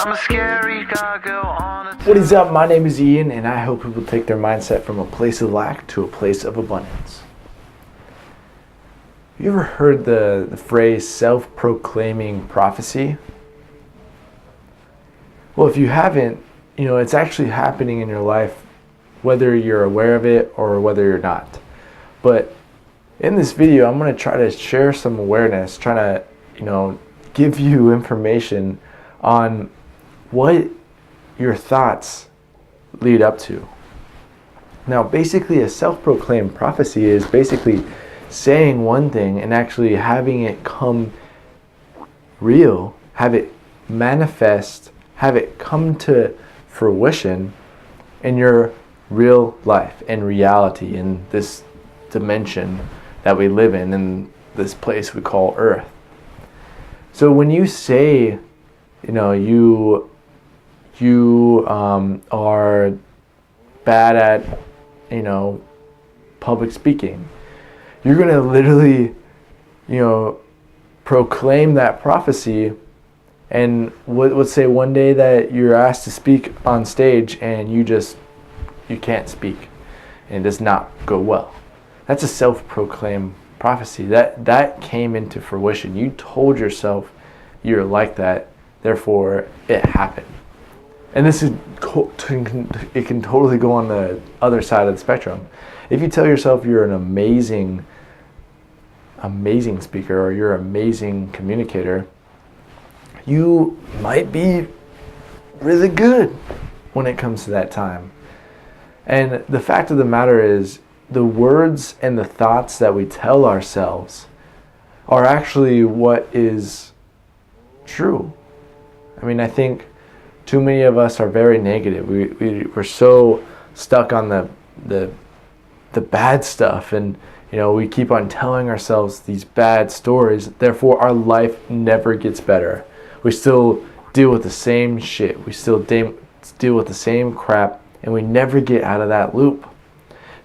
I'm a scary gargoyle on a What is up? My name is Ian, and I help people take their mindset from a place of lack to a place of abundance. You ever heard the phrase self-proclaiming prophecy? Well, if you haven't, it's actually happening in your life, whether you're aware of it or whether you're not. But in this video, I'm going to try to share some awareness, trying to, give you information on what your thoughts lead up to. Now, basically, a self-proclaimed prophecy is basically saying one thing and actually having it come real, have it manifest, have it come to fruition in your real life and reality in this dimension that we live in this place we call Earth. So when you say, you are bad at, public speaking, you're going to literally, proclaim that prophecy. And let's say one day that you're asked to speak on stage and you can't speak and it does not go well. That's a self-proclaimed prophecy. That came into fruition. You told yourself you're like that, therefore it happened. And this is it can totally go on the other side of the spectrum. If you tell yourself you're an amazing speaker or you're an amazing communicator, you might be really good when it comes to that time. And the fact of the matter is, the words and the thoughts that we tell ourselves are actually what is true. I mean, I think too many of us are very negative. We're so stuck on the bad stuff, and we keep on telling ourselves these bad stories. Therefore, our life never gets better. We still deal with the same shit. We still deal with the same crap, and we never get out of that loop.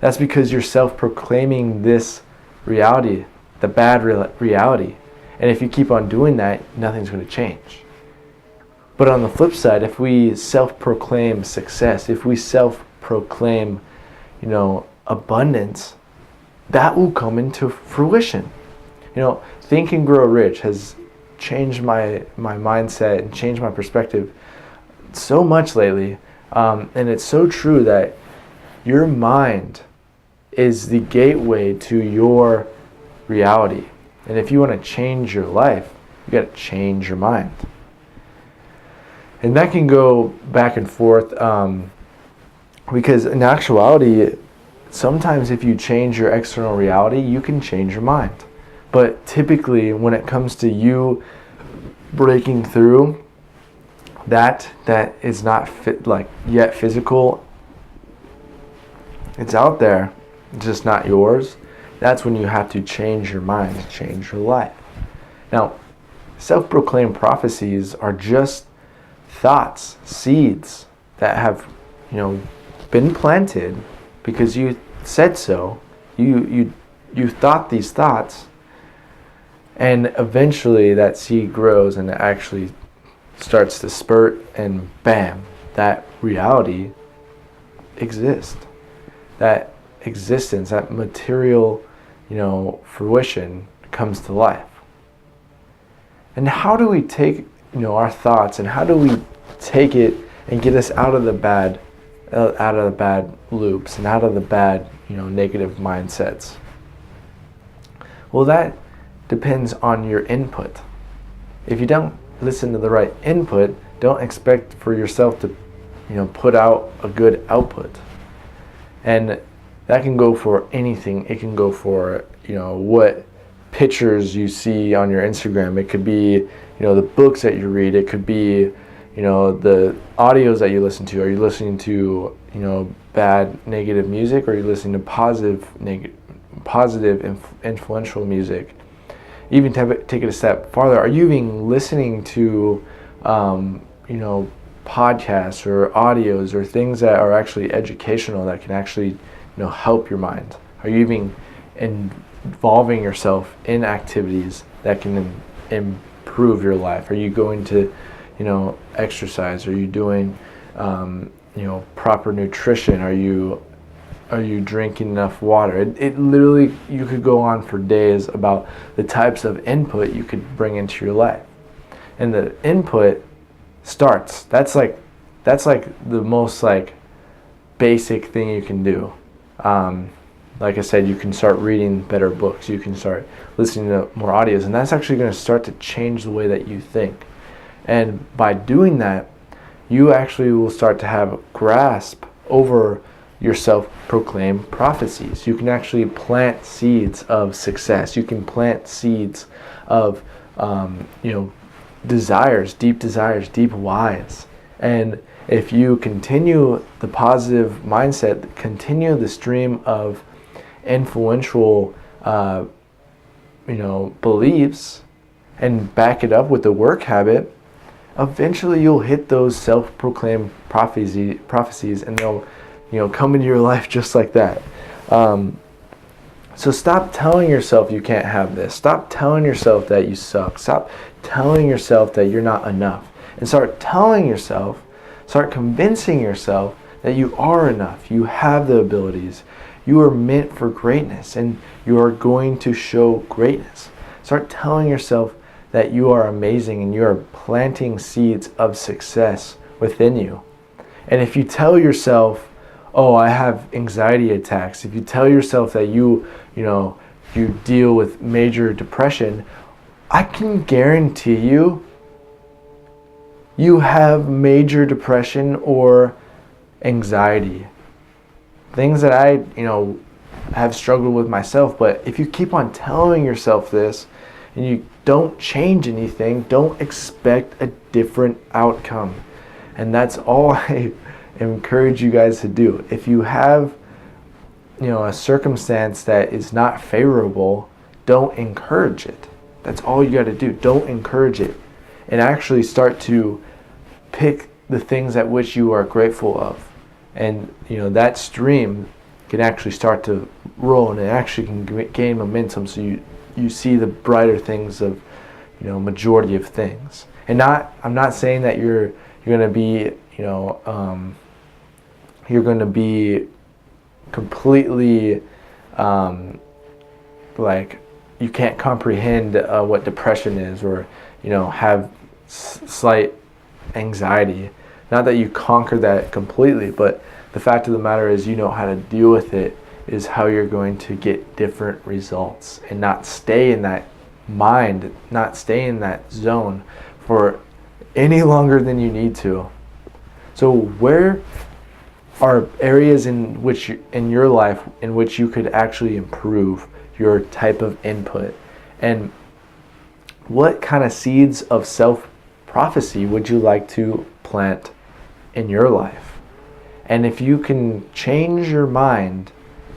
That's because you're self-proclaiming this reality, the bad reality. And if you keep on doing that, nothing's going to change. But on the flip side, if we self-proclaim success, if we self-proclaim, abundance, that will come into fruition. Think and Grow Rich has changed my mindset and changed my perspective so much lately. And it's so true that your mind is the gateway to your reality. And if you want to change your life, you got to change your mind. And that can go back and forth because in actuality, sometimes if you change your external reality, you can change your mind. But typically, when it comes to you breaking through that is not yet physical, it's out there, it's just not yours. That's when you have to change your mind, change your life. Now, self-proclaimed prophecies are just thoughts, seeds that have, been planted because you said so. You thought these thoughts, and eventually that seed grows and it actually starts to spurt, and bam, that reality exists. That existence, that material, fruition comes to life. And how do we take, our thoughts, and how do we take it and get us out of the bad loops and out of the bad, negative mindsets? Well, that depends on your input. If you don't listen to the right input, don't expect for yourself to, put out a good output. And that can go for anything. It can go for, what pictures you see on your Instagram. It could be, the books that you read. It could be, the audios that you listen to. Are you listening to, bad, negative music? Or are you listening to positive, influential music? Even take it a step farther. Are you even listening to, podcasts or audios or things that are actually educational that can actually, help your mind? Are you even involving yourself in activities that can improve your life? Are you going to, exercise? Are you doing proper nutrition? Are you drinking enough water? It literally, you could go on for days about the types of input you could bring into your life. And the input starts, that's like the most basic thing you can do. Like I said, you can start reading better books, you can start listening to more audios, and that's actually going to start to change the way that you think. And by doing that, you actually will start to have a grasp over your self-proclaimed prophecies. You can actually plant seeds of success. You can plant seeds of desires, deep whys. And if you continue the positive mindset, continue the stream of influential beliefs, and back it up with the work habit, eventually you'll hit those self-proclaimed prophecies, and they'll come into your life just like that. So stop telling yourself you can't have this. Stop telling yourself that you suck. Stop telling yourself that you're not enough. And start convincing yourself that you are enough. You have the abilities. You are meant for greatness, and you are going to show greatness. Start telling yourself that you are amazing, and you are planting seeds of success within you. And if you tell yourself, oh, I have anxiety attacks, if you tell yourself that you deal with major depression, I can guarantee you have major depression or anxiety. Things that I, have struggled with myself. But if you keep on telling yourself this and you don't change anything, don't expect a different outcome. And that's all I encourage you guys to do. If you have, a circumstance that is not favorable, don't encourage it. That's all you got to do. Don't encourage it. And actually start to pick the things at which you are grateful of. And that stream can actually start to roll, and it actually can gain momentum, so you see the brighter things of majority of things. And I'm not saying that you're going to be you're going to be completely you can't comprehend what depression is, or have slight anxiety. Not that you conquer that completely, but the fact of the matter is you know how to deal with it is how you're going to get different results, and not stay in that mind, not stay in that zone for any longer than you need to. So where are areas in your life in which you could actually improve your type of input? And what kind of seeds of self-prophecy would you like to plant in your life? And if you can change your mind,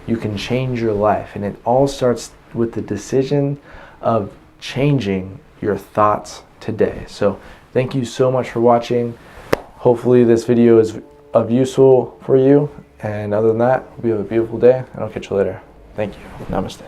you can change your life. And it all starts with the decision of changing your thoughts today. So thank you so much for watching. Hopefully this video is of useful for you. And other than that, hope you have a beautiful day, and I'll catch you later. Thank you. Namaste.